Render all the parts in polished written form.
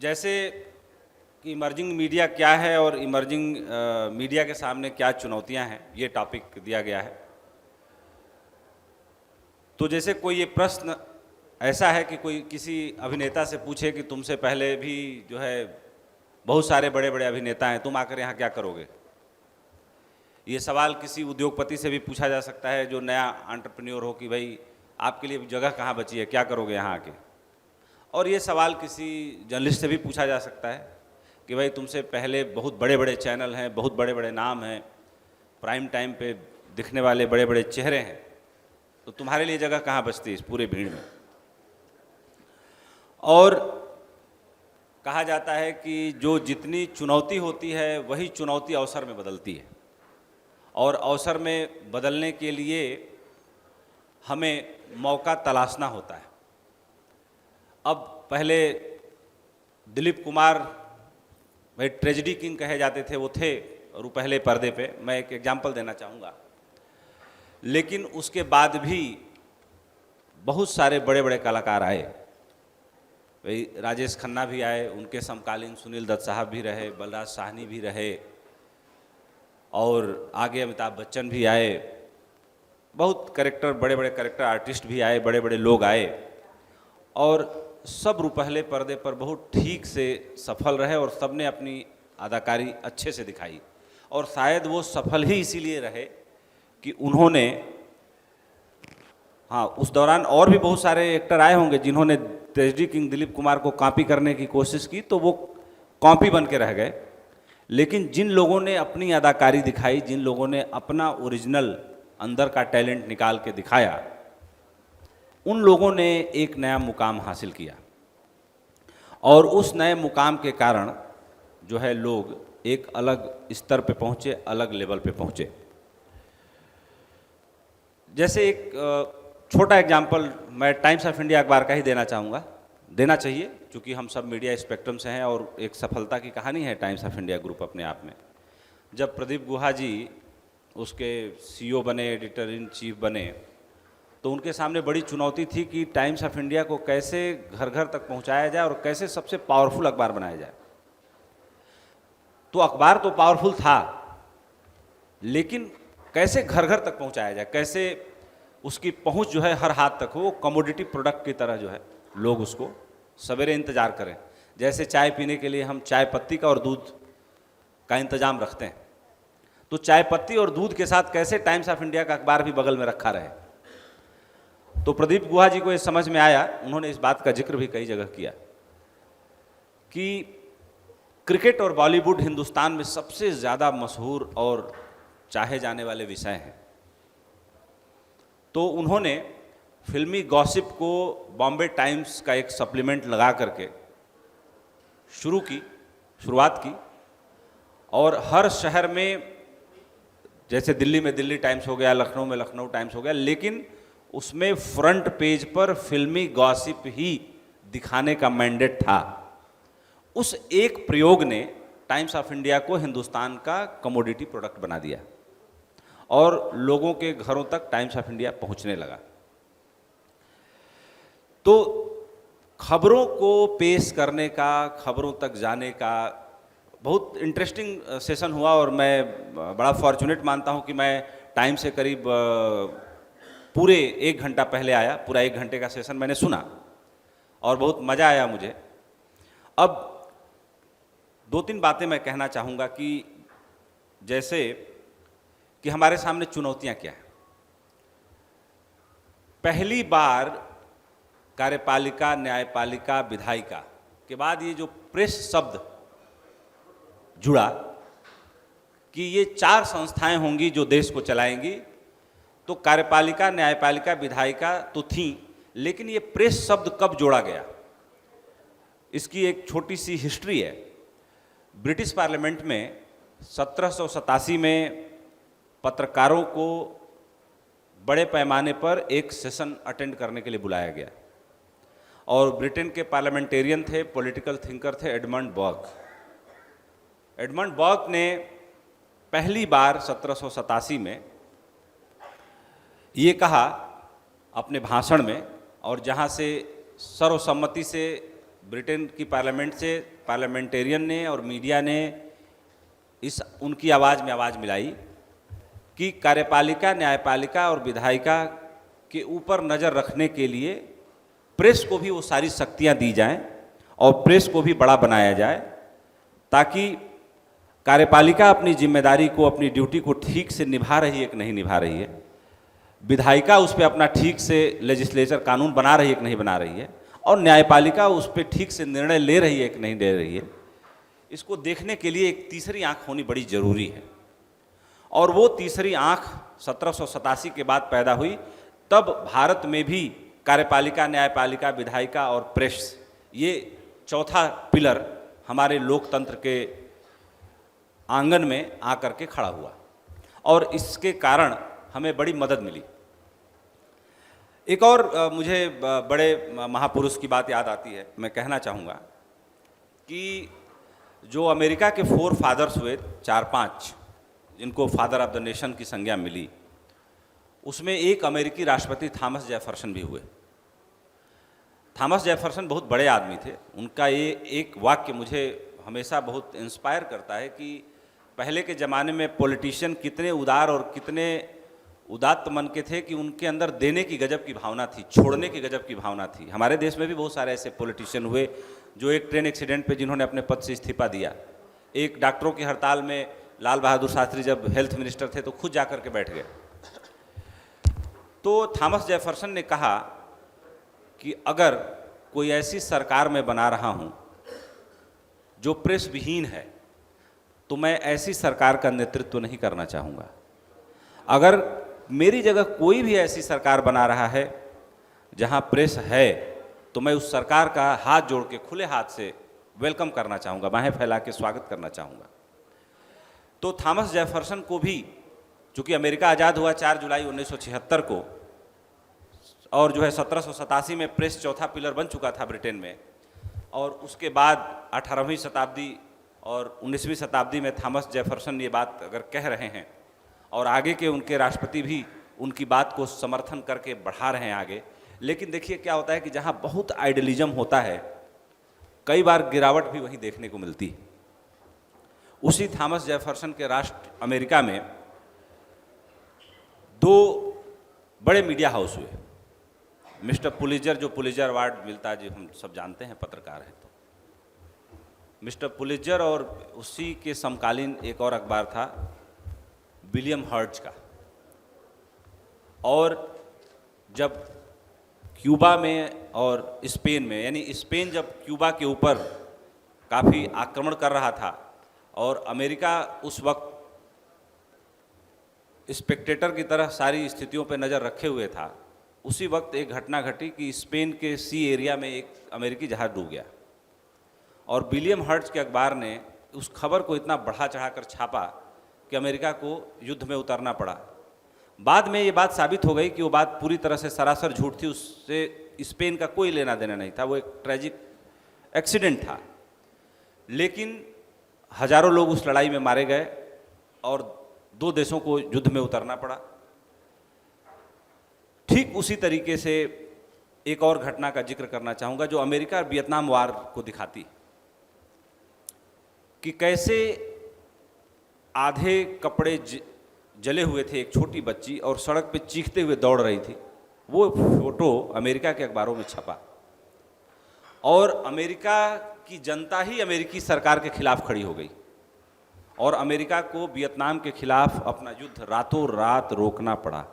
जैसे कि emerging media क्या है और इमर्जिंग मीडिया के सामने क्या चुनौतियां हैं, ये टॉपिक दिया गया है। तो जैसे कोई ये प्रश्न ऐसा है कि कोई किसी अभिनेता से पूछे कि तुमसे पहले भी जो है बहुत सारे बड़े बड़े अभिनेता हैं, तुम आकर यहाँ क्या करोगे। ये सवाल किसी उद्योगपति से भी पूछा जा सकता है जो नया एंटरप्रेन्योर हो कि भाई आपके लिए जगह कहाँ बची है, क्या करोगे यहाँ आके। और ये सवाल किसी जर्नलिस्ट से भी पूछा जा सकता है कि भाई तुमसे पहले बहुत बड़े बड़े चैनल हैं, बहुत बड़े बड़े नाम हैं, प्राइम टाइम पे दिखने वाले बड़े बड़े चेहरे हैं, तो तुम्हारे लिए जगह कहाँ बचती है इस पूरे भीड़ में। और कहा जाता है कि जो जितनी चुनौती होती है वही चुनौती अवसर में बदलती है, और अवसर में बदलने के लिए हमें मौका तलाशना होता है। अब पहले दिलीप कुमार भाई ट्रेजेडी किंग कहे जाते थे, वो थे और वो पहले पर्दे पे, मैं एक एग्जांपल देना चाहूँगा। लेकिन उसके बाद भी बहुत सारे बड़े बड़े कलाकार आए, भाई राजेश खन्ना भी आए, उनके समकालीन सुनील दत्त साहब भी रहे, बलराज साहनी भी रहे, और आगे अमिताभ बच्चन भी आए, बहुत कैरेक्टर, बड़े बड़े कैरेक्टर आर्टिस्ट भी आए, बड़े बड़े लोग आए, और सब रुपहले पर्दे पर बहुत ठीक से सफल रहे और सब ने अपनी अदाकारी अच्छे से दिखाई। और शायद वो सफल ही इसीलिए रहे कि उन्होंने, हाँ, उस दौरान और भी बहुत सारे एक्टर आए होंगे जिन्होंने ट्रेजेडी किंग दिलीप कुमार को कॉपी करने की कोशिश की, तो वो कॉपी बन के रह गए। लेकिन जिन लोगों ने अपनी अदाकारी दिखाई, जिन लोगों ने अपना ओरिजिनल अंदर का टैलेंट निकाल के दिखाया, उन लोगों ने एक नया मुकाम हासिल किया, और उस नए मुकाम के कारण जो है लोग एक अलग स्तर पे पहुँचे, अलग लेवल पे पहुँचे। जैसे एक छोटा एग्जाम्पल मैं टाइम्स ऑफ इंडिया अखबार का ही देना चाहूँगा, देना चाहिए क्योंकि हम सब मीडिया स्पेक्ट्रम से हैं, और एक सफलता की कहानी है टाइम्स ऑफ इंडिया ग्रुप अपने आप में। जब प्रदीप गुहा जी उसके सीईओ बने, एडिटर इन चीफ बने, तो उनके सामने बड़ी चुनौती थी कि टाइम्स ऑफ इंडिया को कैसे घर घर तक पहुंचाया जाए और कैसे सबसे पावरफुल अखबार बनाया जाए। तो अखबार तो पावरफुल था, लेकिन कैसे घर घर तक पहुंचाया जाए, कैसे उसकी पहुंच जो है हर हाथ तक हो, कमोडिटी प्रोडक्ट की तरह जो है लोग उसको सवेरे इंतज़ार करें। जैसे चाय पीने के लिए हम चाय पत्ती का और दूध का इंतजाम रखते हैं, तो चाय पत्ती और दूध के साथ कैसे टाइम्स ऑफ इंडिया का अखबार भी बगल में रखा रहे। तो प्रदीप गुहा जी को ये समझ में आया, उन्होंने इस बात का जिक्र भी कई जगह किया कि क्रिकेट और बॉलीवुड हिंदुस्तान में सबसे ज़्यादा मशहूर और चाहे जाने वाले विषय हैं। तो उन्होंने फिल्मी गॉसिप को बॉम्बे टाइम्स का एक सप्लीमेंट लगा करके शुरुआत की, और हर शहर में, जैसे दिल्ली में दिल्ली टाइम्स हो गया, लखनऊ में लखनऊ टाइम्स हो गया, लेकिन उसमें फ्रंट पेज पर फिल्मी गॉसिप ही दिखाने का मैंडेट था। उस एक प्रयोग ने टाइम्स ऑफ इंडिया को हिंदुस्तान का कमोडिटी प्रोडक्ट बना दिया, और लोगों के घरों तक टाइम्स ऑफ इंडिया पहुंचने लगा। तो खबरों को पेश करने का, खबरों तक जाने का बहुत इंटरेस्टिंग सेशन हुआ, और मैं बड़ा फॉर्चुनेट मानता हूं कि मैं टाइम से करीब पूरे 1 घंटा पहले आया। पूरा 1 घंटे का सेशन मैंने सुना और बहुत मज़ा आया मुझे। अब 2-3 बातें मैं कहना चाहूँगा कि जैसे कि हमारे सामने चुनौतियाँ क्या हैं। पहली बार कार्यपालिका, न्यायपालिका, विधायिका के बाद ये जो प्रेस शब्द जुड़ा कि ये 4 संस्थाएं होंगी जो देश को चलाएंगी। तो कार्यपालिका, न्यायपालिका, विधायिका तो थी, लेकिन ये प्रेस शब्द कब जोड़ा गया, इसकी एक छोटी सी हिस्ट्री है। ब्रिटिश पार्लियामेंट में 1787 में पत्रकारों को बड़े पैमाने पर एक सेशन अटेंड करने के लिए बुलाया गया, और ब्रिटेन के पार्लियामेंटेरियन थे, पॉलिटिकल थिंकर थे एडमंड बर्क। एडमंड बर्क ने पहली बार 1787 में ये कहा अपने भाषण में, और जहाँ से सर्वसम्मति से ब्रिटेन की पार्लियामेंट से पार्लियामेंटेरियन ने और मीडिया ने इस उनकी आवाज़ में आवाज़ मिलाई कि कार्यपालिका, न्यायपालिका और विधायिका के ऊपर नज़र रखने के लिए प्रेस को भी वो सारी शक्तियां दी जाएं और प्रेस को भी बड़ा बनाया जाए, ताकि कार्यपालिका अपनी जिम्मेदारी को, अपनी ड्यूटी को ठीक से निभा रही है कि नहीं निभा रही है, विधायिका उस पर अपना ठीक से लेजिस्लेचर कानून बना रही है कि नहीं बना रही है, और न्यायपालिका उस पर ठीक से निर्णय ले रही है कि नहीं ले रही है। इसको देखने के लिए एक तीसरी आंख होनी बड़ी ज़रूरी है। और वो तीसरी आंख 1787 के बाद पैदा हुई। तब भारत में भी कार्यपालिका, न्यायपालिका, विधायिका और प्रेस, ये चौथा पिलर हमारे लोकतंत्र के आंगन में आकर के खड़ा हुआ और इसके कारण हमें बड़ी मदद मिली। एक और मुझे बड़े महापुरुष की बात याद आती है, मैं कहना चाहूँगा कि जो अमेरिका के 4 फादर्स हुए, 4-5, जिनको फादर ऑफ द नेशन की संज्ञा मिली, उसमें एक अमेरिकी राष्ट्रपति थॉमस जेफरसन भी हुए। थॉमस जेफरसन बहुत बड़े आदमी थे। उनका ये एक वाक्य मुझे हमेशा बहुत इंस्पायर करता है कि पहले के ज़माने में पॉलिटिशियन कितने उदार और कितने उदात्त मन के थे कि उनके अंदर देने की गजब की भावना थी, छोड़ने की गजब की भावना थी। हमारे देश में भी बहुत सारे ऐसे पॉलिटिशियन हुए जो एक ट्रेन एक्सीडेंट पे जिन्होंने अपने पद से इस्तीफा दिया। एक डॉक्टरों की हड़ताल में लाल बहादुर शास्त्री जब हेल्थ मिनिस्टर थे तो खुद जाकर के बैठ गए। तो थॉमस जेफरसन ने कहा कि अगर कोई ऐसी सरकार मैं बना रहा हूं जो प्रेस विहीन है, तो मैं ऐसी सरकार का नेतृत्व नहीं करना चाहूँगा। अगर मेरी जगह कोई भी ऐसी सरकार बना रहा है जहां प्रेस है, तो मैं उस सरकार का हाथ जोड़ के खुले हाथ से वेलकम करना चाहूँगा, बाहें फैला के स्वागत करना चाहूँगा। तो थॉमस जेफरसन को भी, चूँकि अमेरिका आज़ाद हुआ 4 जुलाई 1976 को, और जो है 1787 में प्रेस चौथा पिलर बन चुका था ब्रिटेन में, और उसके बाद 18वीं शताब्दी और 19वीं शताब्दी में थॉमस जेफरसन ये बात अगर कह रहे हैं और आगे के उनके राष्ट्रपति भी उनकी बात को समर्थन करके बढ़ा रहे हैं आगे। लेकिन देखिए क्या होता है कि जहाँ बहुत आइडियलिज्म होता है, कई बार गिरावट भी वहीं देखने को मिलती है। उसी थॉमस जेफरसन के राष्ट्र अमेरिका में 2 बड़े मीडिया हाउस हुए। मिस्टर पुलिजर, जो पुलिजर अवार्ड मिलता है, जो हम सब जानते हैं, पत्रकार हैं, तो मिस्टर पुलिजर, और उसी के समकालीन एक और अखबार था विलियम हर्ट्ज का। और जब क्यूबा में और स्पेन में, यानी स्पेन जब क्यूबा के ऊपर काफ़ी आक्रमण कर रहा था और अमेरिका उस वक्त स्पेक्टेटर की तरह सारी स्थितियों पर नज़र रखे हुए था, उसी वक्त एक घटना घटी कि स्पेन के सी एरिया में एक अमेरिकी जहाज़ डूब गया। और विलियम हर्ट्ज के अखबार ने उस खबर को इतना बढ़ा चढ़ाकर छापा कि अमेरिका को युद्ध में उतरना पड़ा। बाद में ये बात साबित हो गई कि वो बात पूरी तरह से सरासर झूठ थी, उससे स्पेन का कोई लेना देना नहीं था, वो एक ट्रेजिक एक्सीडेंट था। लेकिन हजारों लोग उस लड़ाई में मारे गए और 2 देशों को युद्ध में उतरना पड़ा। ठीक उसी तरीके से एक और घटना का जिक्र करना चाहूँगा जो अमेरिका और वियतनाम वार को दिखाती कि कैसे आधे कपड़े जले हुए थे एक छोटी बच्ची और सड़क पे चीखते हुए दौड़ रही थी। वो फोटो अमेरिका के अखबारों में छपा और अमेरिका की जनता ही अमेरिकी सरकार के खिलाफ खड़ी हो गई और अमेरिका को वियतनाम के खिलाफ अपना युद्ध रातों रात रोकना पड़ा।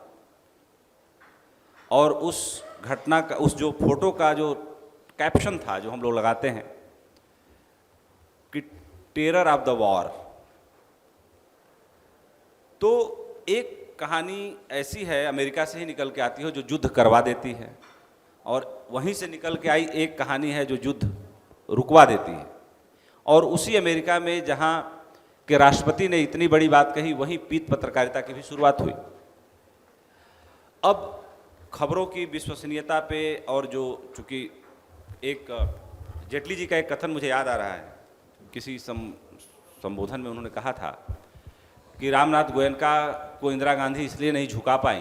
और उस घटना का, उस जो फोटो का जो कैप्शन था, जो हम लोग लगाते हैं कि टेरर ऑफ द वॉर, तो एक कहानी ऐसी है अमेरिका से ही निकल के आती है जो युद्ध करवा देती है, और वहीं से निकल के आई एक कहानी है जो युद्ध रुकवा देती है। और उसी अमेरिका में जहां के राष्ट्रपति ने इतनी बड़ी बात कही, वहीं पीत पत्रकारिता की भी शुरुआत हुई। अब खबरों की विश्वसनीयता पे, और जो चूँकि एक जेटली जी का एक कथन मुझे याद आ रहा है, किसी संबोधन में उन्होंने कहा था कि रामनाथ गोयनका को इंदिरा गांधी इसलिए नहीं झुका पाई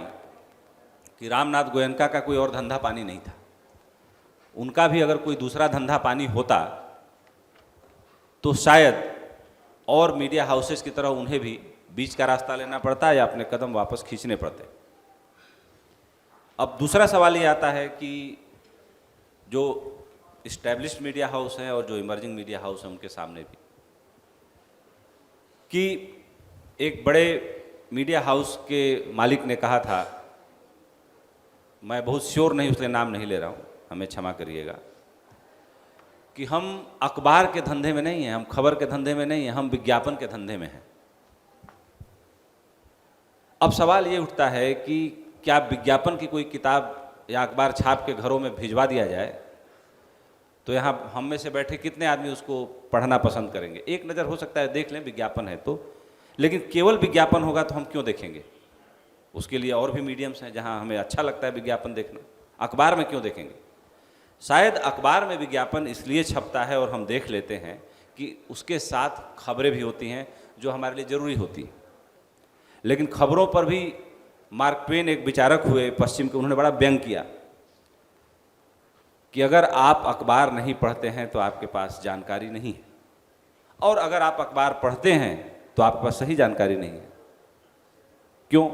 कि रामनाथ गोयनका का कोई और धंधा पानी नहीं था। उनका भी अगर कोई दूसरा धंधा पानी होता तो शायद और मीडिया हाउसेस की तरह उन्हें भी बीच का रास्ता लेना पड़ता है या अपने कदम वापस खींचने पड़ते। अब दूसरा सवाल ये आता है कि जो इस्टेब्लिश्ड मीडिया हाउस हैं और जो इमर्जिंग मीडिया हाउस हैं उनके सामने भी, कि एक बड़े मीडिया हाउस के मालिक ने कहा था, मैं बहुत श्योर नहीं उसके नाम नहीं ले रहा हूँ, हमें क्षमा करिएगा, कि हम अखबार के धंधे में नहीं हैं, हम खबर के धंधे में नहीं हैं, हम विज्ञापन के धंधे में हैं। अब सवाल ये उठता है कि क्या विज्ञापन की कोई किताब या अखबार छाप के घरों में भिजवा दिया जाए तो यहाँ हम में से बैठे कितने आदमी उसको पढ़ना पसंद करेंगे? एक नज़र हो सकता है देख लें, विज्ञापन है तो, लेकिन केवल विज्ञापन होगा तो हम क्यों देखेंगे? उसके लिए और भी मीडियम्स हैं जहाँ हमें अच्छा लगता है विज्ञापन देखना, अखबार में क्यों देखेंगे? शायद अखबार में विज्ञापन इसलिए छपता है और हम देख लेते हैं कि उसके साथ खबरें भी होती हैं जो हमारे लिए ज़रूरी होती हैं। लेकिन खबरों पर भी मार्क ट्वेन एक विचारक हुए पश्चिम के, उन्होंने बड़ा व्यंग किया कि अगर आप अखबार नहीं पढ़ते हैं तो आपके पास जानकारी नहीं है, और अगर आप अखबार पढ़ते हैं तो आपके पास सही जानकारी नहीं है। क्यों?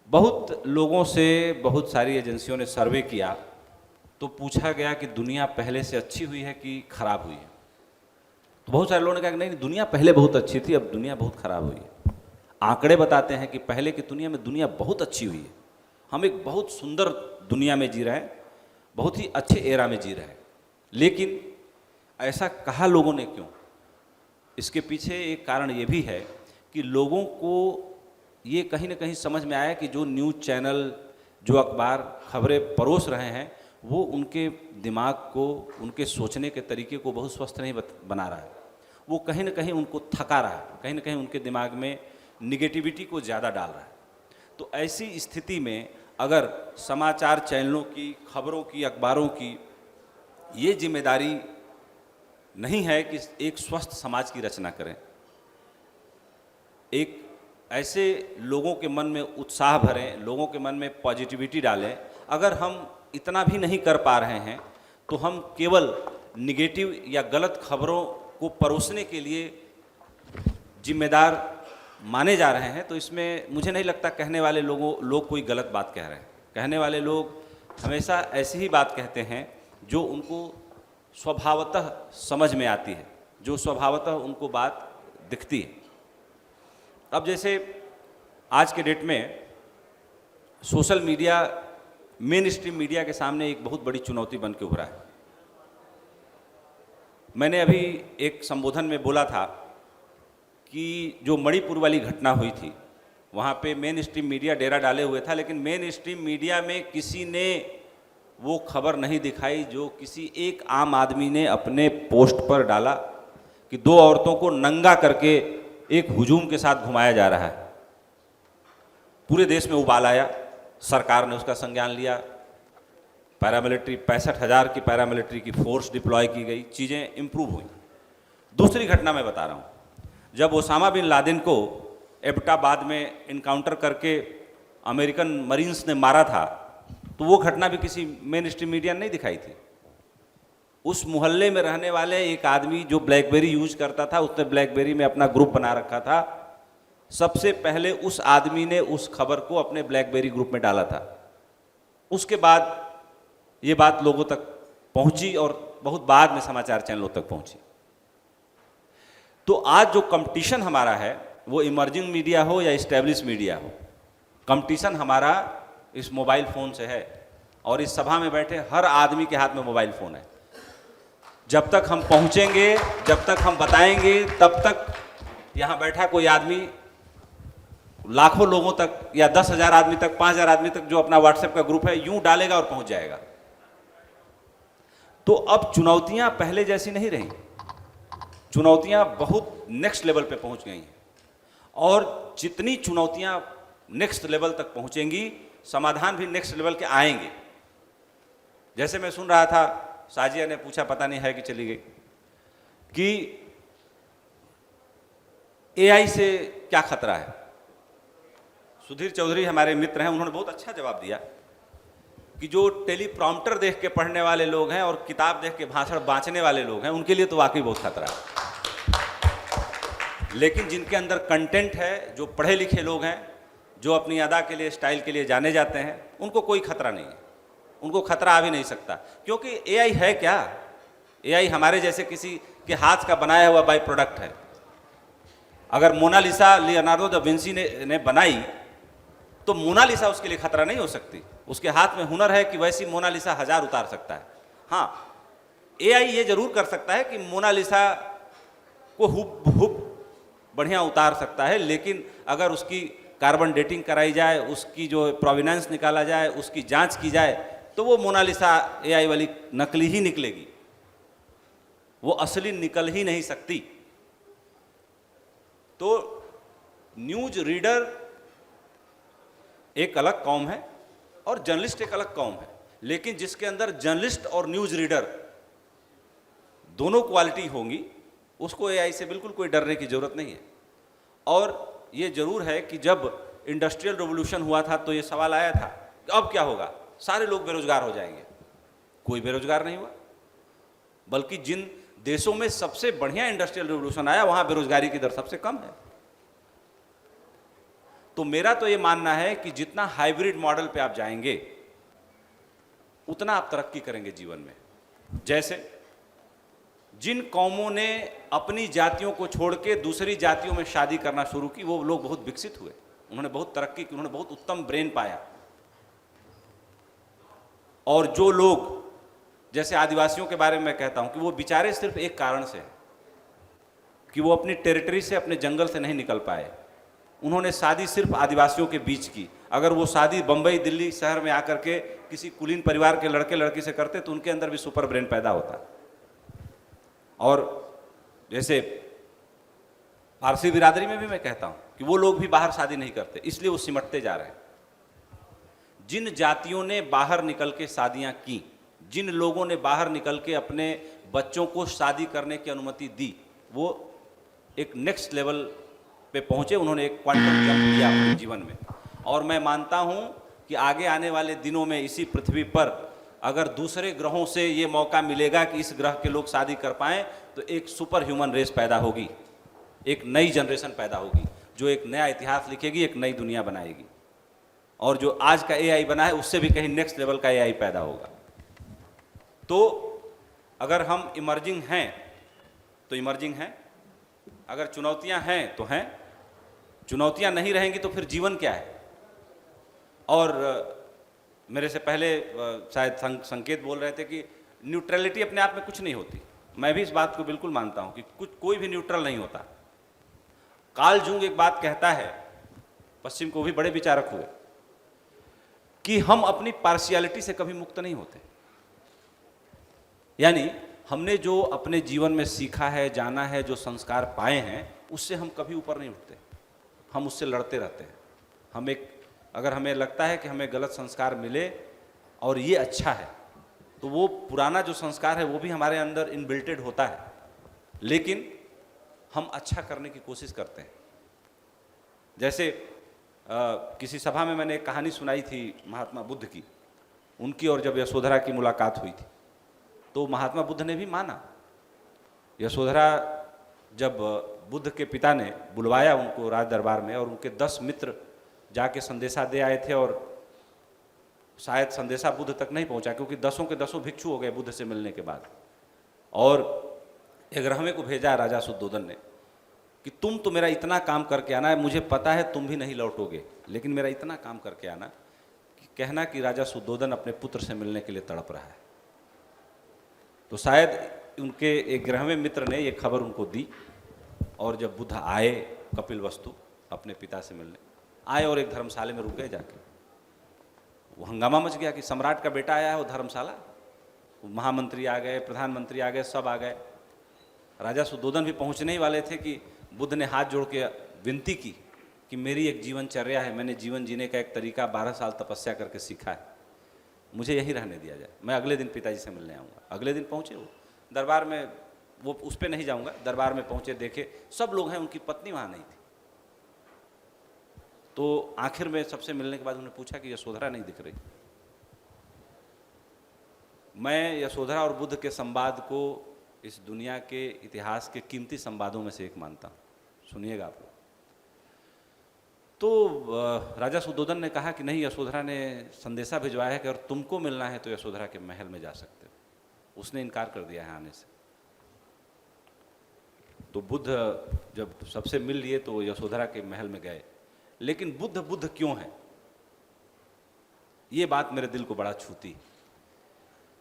बहुत लोगों से, बहुत सारी एजेंसियों ने सर्वे किया तो पूछा गया कि दुनिया पहले से अच्छी हुई है कि खराब हुई है? तो बहुत सारे लोगों ने कहा कि नहीं, दुनिया पहले बहुत अच्छी थी, अब दुनिया बहुत खराब हुई है। आंकड़े बताते हैं कि पहले की दुनिया में दुनिया बहुत अच्छी हुई है, हम एक बहुत सुंदर दुनिया में जी रहे हैं, बहुत ही अच्छे एरा में जी रहे हैं। लेकिन ऐसा कहा लोगों ने क्यों? इसके पीछे एक कारण ये भी है कि लोगों को ये कहीं ना कहीं समझ में आया कि जो न्यूज़ चैनल, जो अखबार खबरें परोस रहे हैं वो उनके दिमाग को, उनके सोचने के तरीके को बहुत स्वस्थ नहीं बना रहा है। वो कहीं ना कहीं उनको थका रहा है, कहीं ना कहीं उनके दिमाग में निगेटिविटी को ज़्यादा डाल रहा है। तो ऐसी स्थिति में अगर समाचार चैनलों की, खबरों की, अखबारों की ये जिम्मेदारी नहीं है कि एक स्वस्थ समाज की रचना करें, एक ऐसे लोगों के मन में उत्साह भरें, लोगों के मन में पॉजिटिविटी डालें, अगर हम इतना भी नहीं कर पा रहे हैं तो हम केवल निगेटिव या गलत खबरों को परोसने के लिए जिम्मेदार माने जा रहे हैं, तो इसमें मुझे नहीं लगता कहने वाले लोग कोई गलत बात कह रहे हैं। कहने वाले लोग हमेशा ऐसी ही बात कहते हैं जो उनको स्वभावतः समझ में आती है, जो स्वभावतः उनको बात दिखती है। अब जैसे आज के डेट में social media main stream media के सामने एक बहुत बड़ी चुनौती बन के उभरा है। मैंने अभी एक संबोधन में बोला था कि जो मणिपुर वाली घटना हुई थी वहाँ पे मेन स्ट्रीम मीडिया डेरा डाले हुए था, लेकिन मेन स्ट्रीम मीडिया में किसी ने वो खबर नहीं दिखाई जो किसी एक आम आदमी ने अपने पोस्ट पर डाला कि 2 औरतों को नंगा करके एक हुजूम के साथ घुमाया जा रहा है। पूरे देश में उबाल आया, सरकार ने उसका संज्ञान लिया, पैरामिलिट्री 65,000 की पैरामिलिट्री की फोर्स डिप्लॉय की गई, चीज़ें इम्प्रूव हुई। दूसरी घटना मैं बता रहा हूँ, जब ओसामा बिन लादेन को एबटाबाद में इनकाउंटर करके अमेरिकन मरीन्स ने मारा था, तो वो घटना भी किसी मेन स्ट्रीम मीडिया ने नहीं दिखाई थी। उस मोहल्ले में रहने वाले एक आदमी जो ब्लैकबेरी यूज करता था, उसने ब्लैकबेरी में अपना ग्रुप बना रखा था, सबसे पहले उस आदमी ने उस खबर को अपने ब्लैकबेरी ग्रुप में डाला था। उसके बाद ये बात लोगों तक पहुंची और बहुत बाद में समाचार चैनलों तक पहुंची। तो आज जो कंपटीशन हमारा है वो इमर्जिंग मीडिया हो या इस्टेब्लिश मीडिया हो, कंपटीशन हमारा इस मोबाइल फ़ोन से है। और इस सभा में बैठे हर आदमी के हाथ में मोबाइल फ़ोन है। जब तक हम पहुंचेंगे, जब तक हम बताएंगे, तब तक यहाँ बैठा कोई आदमी लाखों लोगों तक या 10,000 आदमी तक, 5,000 आदमी तक जो अपना व्हाट्सएप का ग्रुप है यूं डालेगा और पहुंच जाएगा। तो अब चुनौतियां पहले जैसी नहीं रही, चुनौतियां बहुत नेक्स्ट लेवल पे पहुंच गई हैं। और जितनी चुनौतियां नेक्स्ट लेवल तक पहुंचेंगी, समाधान भी नेक्स्ट लेवल के आएंगे। जैसे मैं सुन रहा था, साजिया ने पूछा, पता नहीं है कि चली गई, कि एआई से क्या खतरा है। सुधीर चौधरी हमारे मित्र हैं, उन्होंने बहुत अच्छा जवाब दिया कि जो टेलीप्रॉम्प्टर देख के पढ़ने वाले लोग हैं और किताब देख के भाषण बाँचने वाले लोग हैं, उनके लिए तो वाकई बहुत खतरा है। लेकिन जिनके अंदर कंटेंट है, जो पढ़े लिखे लोग हैं, जो अपनी अदा के लिए, स्टाइल के लिए जाने जाते हैं, उनको कोई खतरा नहीं है। उनको खतरा आ भी नहीं सकता, क्योंकि एआई है क्या? एआई हमारे जैसे किसी के हाथ का बनाया हुआ बाई प्रोडक्ट है। अगर मोनालिसा लियोनार्डो दा विंसी ने बनाई तो मोनालिसा उसके लिए खतरा नहीं हो सकती। उसके हाथ में हुनर है कि वैसी मोनालिसा 1000 उतार सकता है। हाँ, एआई ये जरूर कर सकता है कि मोनालिसा को हुब बढ़िया उतार सकता है, लेकिन अगर उसकी कार्बन डेटिंग कराई जाए, उसकी जो प्रोविनेंस निकाला जाए, उसकी जांच की जाए, तो वो मोनालिसा एआई वाली नकली ही निकलेगी, वो असली निकल ही नहीं सकती। तो न्यूज रीडर एक अलग कौम है और जर्नलिस्ट एक अलग कौम है, लेकिन जिसके अंदर जर्नलिस्ट और न्यूज रीडर दोनों क्वालिटी होंगी, उसको एआई से बिल्कुल कोई डरने की जरूरत नहीं है। और ये जरूर है कि जब इंडस्ट्रियल रिवॉल्यूशन हुआ था तो ये सवाल आया था कि अब क्या होगा, सारे लोग बेरोजगार हो जाएंगे। कोई बेरोजगार नहीं हुआ, बल्कि जिन देशों में सबसे बढ़िया इंडस्ट्रियल रिवॉल्यूशन आया वहां बेरोजगारी की दर सबसे कम है। तो मेरा तो ये मानना है कि जितना हाइब्रिड मॉडल पे आप जाएंगे उतना आप तरक्की करेंगे जीवन में। जैसे जिन कौमों ने अपनी जातियों को छोड़ के दूसरी जातियों में शादी करना शुरू की, वो लोग बहुत विकसित हुए, उन्होंने बहुत तरक्की की, उन्होंने बहुत उत्तम ब्रेन पाया। और जो लोग, जैसे आदिवासियों के बारे में मैं कहता हूं कि वो बेचारे सिर्फ एक कारण से कि वो अपनी टेरिटरी से, अपने जंगल से नहीं निकल पाए। उन्होंने शादी सिर्फ आदिवासियों के बीच की। अगर वो शादी बंबई, दिल्ली शहर में आकर के किसी कुलीन परिवार के लड़के लड़की से करते तो उनके अंदर भी सुपर ब्रेन पैदा होता। और जैसे पारसी बिरादरी में भी मैं कहता हूं कि वो लोग भी बाहर शादी नहीं करते, इसलिए वो सिमटते जा रहे हैं। जिन जातियों ने बाहर निकल के शादियां की, जिन लोगों ने बाहर निकल के अपने बच्चों को शादी करने की अनुमति दी, वो एक नेक्स्ट लेवल पे पहुंचे, उन्होंने एक क्वांटम जंप किया अपने जीवन में। और मैं मानता हूं कि आगे आने वाले दिनों में इसी पृथ्वी पर अगर दूसरे ग्रहों से ये मौका मिलेगा कि इस ग्रह के लोग शादी कर पाएं, तो एक सुपर ह्यूमन रेस पैदा होगी, एक नई जनरेशन पैदा होगी जो एक नया इतिहास लिखेगी, एक नई दुनिया बनाएगी। और जो आज का एआई बना है उससे भी कहीं नेक्स्ट लेवल का एआई पैदा होगा। तो अगर हम इमर्जिंग हैं तो इमर्जिंग हैं, अगर चुनौतियां हैं तो हैं, चुनौतियां नहीं रहेंगी तो फिर जीवन क्या है। और मेरे से पहले शायद संकेत बोल रहे थे कि न्यूट्रलिटी अपने आप में कुछ नहीं होती। मैं भी इस बात को बिल्कुल मानता हूं कि कोई भी न्यूट्रल नहीं होता। कार्ल जूंग एक बात कहता है, पश्चिम को भी बड़े विचारक हुए, कि हम अपनी पार्शियलिटी से कभी मुक्त नहीं होते। यानी हमने जो अपने जीवन में सीखा है, जाना है, जो संस्कार पाए हैं, उससे हम कभी ऊपर नहीं उठते, हम उससे लड़ते रहते हैं। अगर हमें लगता है कि हमें गलत संस्कार मिले और ये अच्छा है, तो वो पुराना जो संस्कार है वो भी हमारे अंदर इनबिल्टेड होता है, लेकिन हम अच्छा करने की कोशिश करते हैं। जैसे किसी सभा में मैंने एक कहानी सुनाई थी महात्मा बुद्ध की। उनकी और जब यशोधरा की मुलाकात हुई थी तो महात्मा बुद्ध ने भी माना। यशोधरा, जब बुद्ध के पिता ने बुलवाया उनको राज दरबार में और उनके 10 मित्र जाके संदेशा दे आए थे, और शायद संदेशा बुद्ध तक नहीं पहुंचा क्योंकि 10 के 10 भिक्षु हो गए बुद्ध से मिलने के बाद। और 11वें को भेजा राजा शुद्धोधन ने कि तुम तो मेरा इतना काम करके आना है, मुझे पता है तुम भी नहीं लौटोगे, लेकिन मेरा इतना काम करके आना कि कहना कि राजा शुद्धोधन अपने पुत्र से मिलने के लिए तड़प रहा है। तो शायद उनके 11वें मित्र ने ये खबर उनको दी, और जब बुद्ध आए कपिलवस्तु अपने पिता से मिलने आए और एक धर्मशाला में रुक गए जाके, वो हंगामा मच गया कि सम्राट का बेटा आया है वो धर्मशाला। महामंत्री आ गए, प्रधानमंत्री आ गए, सब आ गए। राजा शुद्धोधन भी पहुंचने ही वाले थे कि बुद्ध ने हाथ जोड़ के विनती की कि मेरी एक जीवनचर्या है, मैंने जीवन जीने का एक तरीका 12 साल तपस्या करके सीखा है, मुझे यहीं रहने दिया जाए, मैं अगले दिन पिताजी से मिलने आऊँगा। अगले दिन पहुँचे वो दरबार में, वो उस पर नहीं जाऊँगा, दरबार में पहुँचे, देखे सब लोग हैं, उनकी पत्नी वहाँ नहीं थी। तो आखिर में सबसे मिलने के बाद उन्होंने पूछा कि यशोधरा नहीं दिख रही। मैं यशोधरा और बुद्ध के संवाद को इस दुनिया के इतिहास के कीमती संवादों में से एक मानता हूँ। सुनिएगा आप लोग। तो राजा सुद्धोधन ने कहा कि नहीं, यशोधरा ने संदेशा भिजवाया है कि अगर तुमको मिलना है तो यशोधरा के महल में जा सकते हो। उसने इनकार कर दिया है आने से। तो बुद्ध जब सबसे मिल लिए तो यशोधरा के महल में गए। लेकिन बुद्ध बुद्ध क्यों है, ये बात मेरे दिल को बड़ा छूती।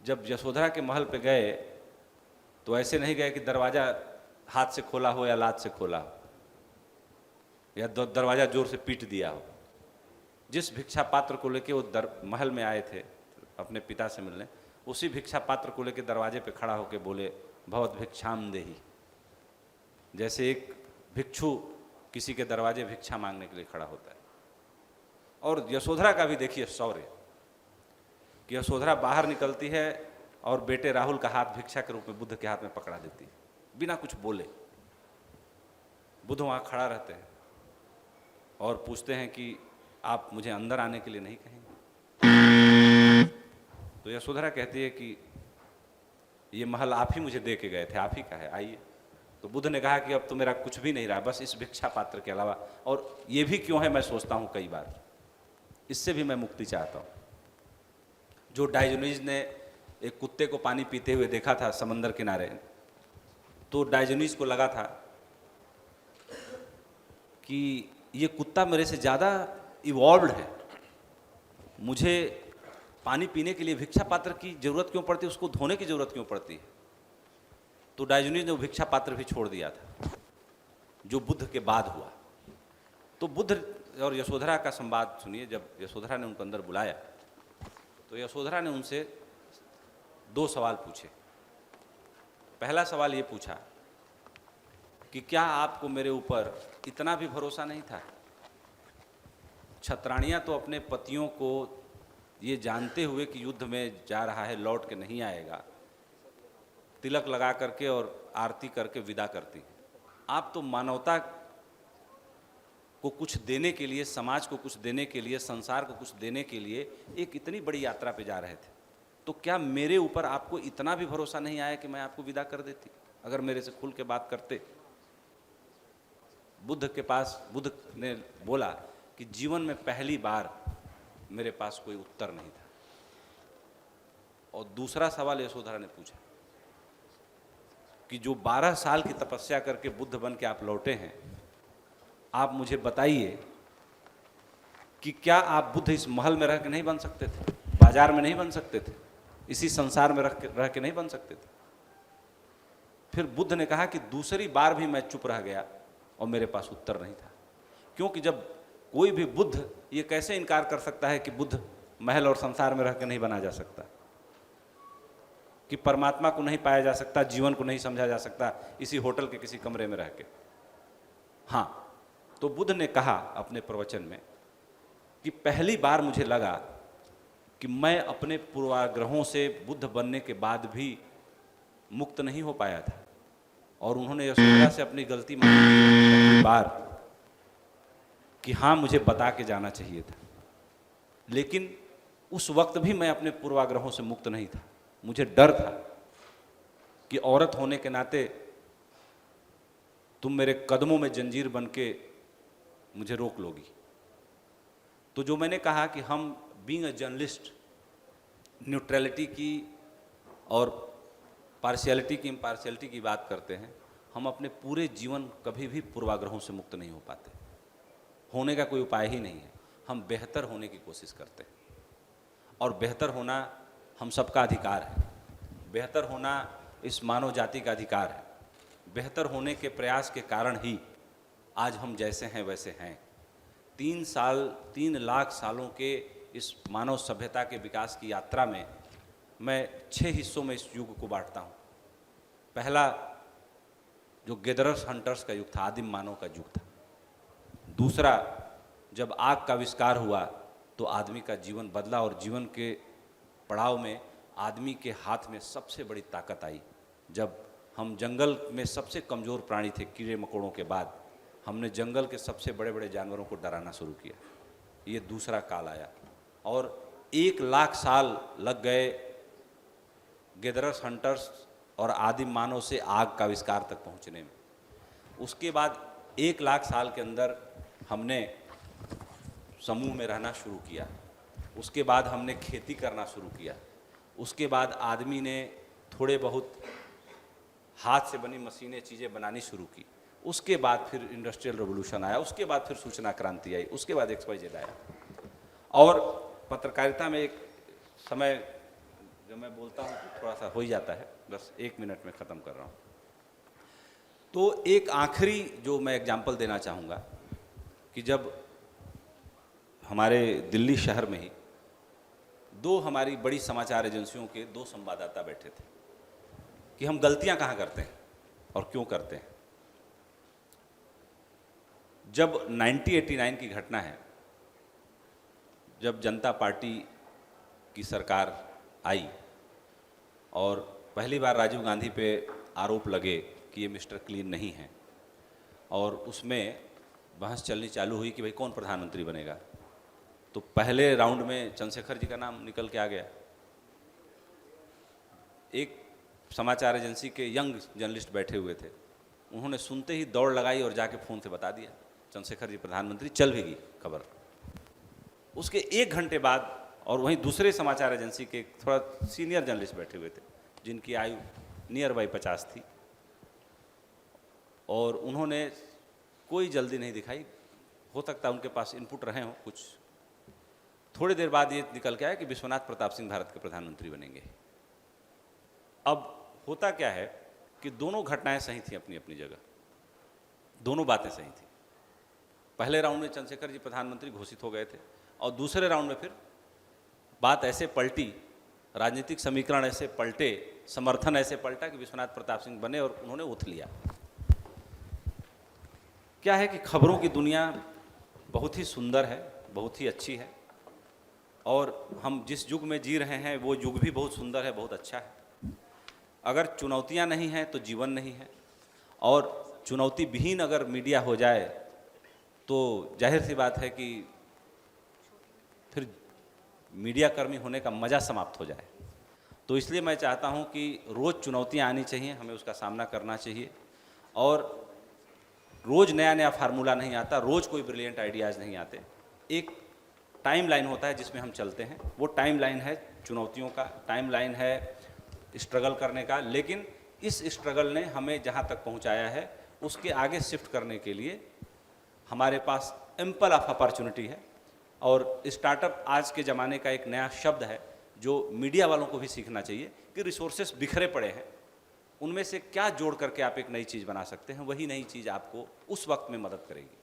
जब यशोधरा के महल पे गए तो ऐसे नहीं गए कि दरवाजा हाथ से खोला हो या लात से खोला हो या दरवाजा जोर से पीट दिया हो। जिस भिक्षा पात्र को लेके वो महल में आए थे अपने पिता से मिलने, उसी भिक्षा पात्र को लेके दरवाजे पे खड़ा होके बोले, भवत भिक्षाम देहि। जैसे एक भिक्षु किसी के दरवाजे भिक्षा मांगने के लिए खड़ा होता है। और यशोधरा का भी देखिए शौर्य कि यशोधरा बाहर निकलती है और बेटे राहुल का हाथ भिक्षा के रूप में बुद्ध के हाथ में पकड़ा देती है, बिना कुछ बोले। बुद्ध वहाँ खड़ा रहते हैं और पूछते हैं कि आप मुझे अंदर आने के लिए नहीं कहेंगे? तो यशोधरा कहती है कि ये महल आप ही मुझे दे के गए थे, आप ही का है, आइए। तो बुद्ध ने कहा कि अब तो मेरा कुछ भी नहीं रहा, बस इस भिक्षा पात्र के अलावा। और ये भी क्यों है मैं सोचता हूँ कई बार, इससे भी मैं मुक्ति चाहता हूँ। जो डायोजनीज ने एक कुत्ते को पानी पीते हुए देखा था समंदर किनारे, तो डायोजनीज को लगा था कि ये कुत्ता मेरे से ज़्यादा इवॉल्व्ड है, मुझे पानी पीने के लिए भिक्षा पात्र की जरूरत क्यों पड़ती है, उसको धोने की जरूरत क्यों पड़ती है। तो डायोजनीज ने वो भिक्षा पात्र भी छोड़ दिया था, जो बुद्ध के बाद हुआ। तो बुद्ध और यशोधरा का संवाद सुनिए। जब यशोधरा ने उनको अंदर बुलाया तो यशोधरा ने उनसे 2 सवाल पूछे। पहला सवाल ये पूछा कि क्या आपको मेरे ऊपर इतना भी भरोसा नहीं था? छत्राणियाँ तो अपने पतियों को ये जानते हुए कि युद्ध में जा रहा है, लौट के नहीं आएगा, तिलक लगा करके और आरती करके विदा करती हैं। आप तो मानवता को कुछ देने के लिए, समाज को कुछ देने के लिए, संसार को कुछ देने के लिए एक इतनी बड़ी यात्रा पे जा रहे थे। तो क्या मेरे ऊपर आपको इतना भी भरोसा नहीं आया कि मैं आपको विदा कर देती, अगर मेरे से खुल के बात करते? बुद्ध ने बोला कि जीवन में पहली बार मेरे पास कोई उत्तर नहीं था। और दूसरा सवाल यशोधरा ने पूछा कि जो 12 साल की तपस्या करके बुद्ध बन के आप लौटे हैं, आप मुझे बताइए कि क्या आप बुद्ध इस महल में रह के नहीं बन सकते थे, बाजार में नहीं बन सकते थे, इसी संसार में रह के नहीं बन सकते थे? फिर बुद्ध ने कहा कि दूसरी बार भी मैं चुप रह गया और मेरे पास उत्तर नहीं था। क्योंकि जब कोई भी बुद्ध ये कैसे इनकार कर सकता है कि बुद्ध महल और संसार में रह के नहीं बना जा सकता, कि परमात्मा को नहीं पाया जा सकता, जीवन को नहीं समझा जा सकता इसी होटल के किसी कमरे में रह के। हाँ, तो बुद्ध ने कहा अपने प्रवचन में कि पहली बार मुझे लगा कि मैं अपने पूर्वाग्रहों से बुद्ध बनने के बाद भी मुक्त नहीं हो पाया था। और उन्होंने यशोधरा से अपनी गलती मानी पहली बार कि हाँ, मुझे बता के जाना चाहिए था। लेकिन उस वक्त भी मैं अपने पूर्वाग्रहों से मुक्त नहीं था। मुझे डर था कि औरत होने के नाते तुम मेरे कदमों में जंजीर बन के मुझे रोक लोगी। तो जो मैंने कहा कि हम बीइंग अ जर्नलिस्ट न्यूट्रलिटी की और पार्शियलिटी की, इम्पार्शियलिटी की बात करते हैं, हम अपने पूरे जीवन कभी भी पूर्वाग्रहों से मुक्त नहीं हो पाते। होने का कोई उपाय ही नहीं है। हम बेहतर होने की कोशिश करते हैं और बेहतर होना हम सबका अधिकार है। बेहतर होना इस मानव जाति का अधिकार है। बेहतर होने के प्रयास के कारण ही आज हम जैसे हैं वैसे हैं। 3 लाख सालों के इस मानव सभ्यता के विकास की यात्रा में मैं 6 हिस्सों में इस युग को बांटता हूँ। पहला जो गेदरस हंटर्स का युग था, आदिम मानव का युग था। दूसरा, जब आग का आविष्कार हुआ तो आदमी का जीवन बदला और जीवन के पड़ाव में आदमी के हाथ में सबसे बड़ी ताकत आई। जब हम जंगल में सबसे कमज़ोर प्राणी थे, कीड़े मकोड़ों के बाद हमने जंगल के सबसे बड़े बड़े जानवरों को डराना शुरू किया। ये दूसरा काल आया और 1 लाख साल लग गए गेदरर्स हंटर्स और आदिम मानव से आग का आविष्कार तक पहुंचने में। उसके बाद 1 लाख साल के अंदर हमने समूह में रहना शुरू किया। उसके बाद हमने खेती करना शुरू किया। उसके बाद आदमी ने थोड़े बहुत हाथ से बनी मशीनें चीज़ें बनानी शुरू की। उसके बाद फिर इंडस्ट्रियल रेवोल्यूशन आया। उसके बाद फिर सूचना क्रांति आई। उसके बाद XYZ आया। और पत्रकारिता में एक समय जब मैं बोलता हूँ तो थोड़ा सा हो ही जाता है, बस 1 मिनट में ख़त्म कर रहा हूँ। तो एक आखिरी जो मैं एग्जाम्पल देना चाहूँगा कि जब हमारे दिल्ली शहर में ही 2 हमारी बड़ी समाचार एजेंसियों के 2 संवाददाता बैठे थे कि हम गलतियां कहाँ करते हैं और क्यों करते हैं। जब 1989 की घटना है, जब जनता पार्टी की सरकार आई और पहली बार राजीव गांधी पे आरोप लगे कि ये मिस्टर क्लीन नहीं है, और उसमें बहस चलनी चालू हुई कि भाई कौन प्रधानमंत्री बनेगा। तो पहले राउंड में चंद्रशेखर जी का नाम निकल के आ गया। एक समाचार एजेंसी के यंग जर्नलिस्ट बैठे हुए थे, उन्होंने सुनते ही दौड़ लगाई और जाके फ़ोन से बता दिया चंद्रशेखर जी प्रधानमंत्री। चल भी गई खबर। उसके 1 घंटे बाद और वहीं दूसरे समाचार एजेंसी के थोड़ा सीनियर जर्नलिस्ट बैठे हुए थे जिनकी आयु नियर बाई 50 थी, और उन्होंने कोई जल्दी नहीं दिखाई। हो सकता है उनके पास इनपुट रहे हों कुछ। थोड़ी देर बाद ये निकल के आया कि विश्वनाथ प्रताप सिंह भारत के प्रधानमंत्री बनेंगे। अब होता क्या है कि दोनों घटनाएं सही थी अपनी अपनी जगह, दोनों बातें सही थी। पहले राउंड में चंद्रशेखर जी प्रधानमंत्री घोषित हो गए थे, और दूसरे राउंड में फिर बात ऐसे पलटी, राजनीतिक समीकरण ऐसे पलटे, समर्थन ऐसे पलटा कि विश्वनाथ प्रताप सिंह बने और उन्होंने उठ लिया। क्या है कि खबरों की दुनिया बहुत ही सुंदर है, बहुत ही अच्छी है, और हम जिस युग में जी रहे हैं वो युग भी बहुत सुंदर है, बहुत अच्छा है। अगर चुनौतियां नहीं हैं तो जीवन नहीं है, और चुनौती विहीन अगर मीडिया हो जाए तो जाहिर सी बात है कि फिर मीडिया कर्मी होने का मज़ा समाप्त हो जाए। तो इसलिए मैं चाहता हूं कि रोज़ चुनौतियां आनी चाहिए, हमें उसका सामना करना चाहिए, और रोज़ नया नया फार्मूला नहीं आता, रोज़ कोई ब्रिलियंट आइडियाज़ नहीं आते। एक टाइम लाइन होता है जिसमें हम चलते हैं, वो टाइम लाइन है चुनौतियों का, टाइम लाइन है स्ट्रगल करने का। लेकिन इस स्ट्रगल ने हमें जहाँ तक पहुँचाया है उसके आगे शिफ्ट करने के लिए हमारे पास एम्पल ऑफ अपॉर्चुनिटी है। और स्टार्टअप आज के ज़माने का एक नया शब्द है जो मीडिया वालों को भी सीखना चाहिए कि रिसोर्सेस बिखरे पड़े हैं, उनमें से क्या जोड़ करके आप एक नई चीज़ बना सकते हैं, वही नई चीज़ आपको उस वक्त में मदद करेगी।